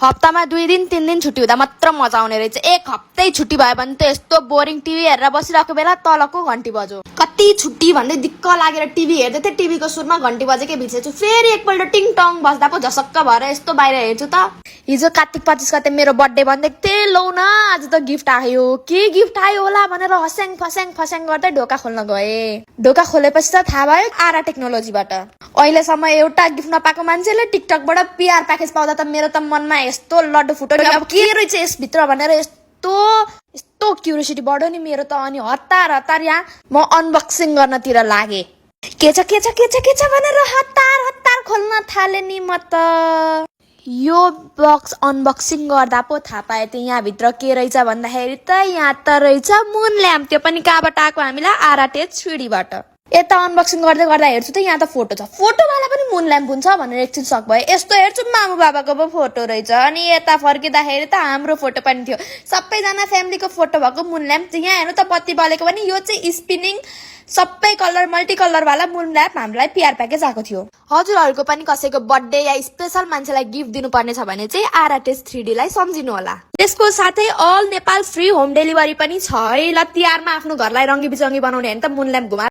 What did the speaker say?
हप्तामा 2 दिन 3 दिन छुट्टी हुँदा मात्र मजा आउने रहेछ। एक हप्तै छुट्टी भयो भने त यस्तो बोरिङ टिभी हेरेर बसिरहेको बेला तलको घन्टी बज्यो। कति छुट्टी भन्दै दिक्क लागेर टिभी हेर्दै थिएँ, टिभीको सुरमा घन्टी बजेकै बिर्सेछु। फेरि एकपल्ट टिङ टङ बज्दा पो झसक्क भएर यस्तो बाहिर हेर्छु त। हिजो कार्तिक 25 गते मेरो बर्थडे भन्दै थिएँ, लौ न आज त गिफ्ट आयो। के गिफ्ट आयो होला भनेर हस्याङ फस्याङ गर्दै ढोका खोल्न गए। ढोका खोलेपछि त थाहा भयो आरा टेक्नोलोजीबाट। अहिलेसम्म एउटा गिफ्ट नपाएको मान्छेले टिकटकबाट पिआर प्याकेज पाउँदा त मेरो त मनमा यस्तो लड्डु फुट्यो नि। अब के रहेछ यसभित्र भनेर यस्तो क्युरियोसिटी बढ्यो नि मेरो त। अनि हतार यहाँ म अनबक्सिङ गर्नतिर लागे। के छ भनेर हतार खोल्न थाले नि म त। यो बक्स अनबक्सिङ गर्दा पो थाहा पाए त यहाँ भित्र के रहेछ भन्दाखेरि त यहाँ त रहेछ मुन ल्याम्प। त्यो पनि कहाँबाट आएको हामीलाई आराटे 3D बाट। यता अनबक्सिङ गर्दै गर्दा हेर्छु त यहाँ त फोटो छ। फोटोवाला पनि मुन ल्याम्प हुन्छ भनेर एकछिन सक भयो। यस्तो हेर्छु मामु बाबाको पो फोटो रहेछ। अनि यता फर्किँदाखेरि त हाम्रो फोटो पनि थियो। सबैजना फ्यामिलीको फोटो भएको मुन ल्याम्प। यहाँ हेर्नु त बत्ती बलेको पनि। यो चाहिँ स्पिनिङ सबै कलर मल्टी कलर वाला मुन ल्याम्प हामीलाई पिआर प्याकेज आएको थियो। हजुरहरूको पनि कसैको बर्थडे या स्पेशल मान्छेलाई गिफ्ट दिनुपर्ने छ भने चाहिँ आराटेस 3D लाई सम्झिनु होला। त्यसको साथै all Nepal free home delivery पनि छ है। ल तिहारमा आफ्नो घरलाई रङ्गी बिचङ्गी बनाउने हो भने त मुन ल्याम्प घुमा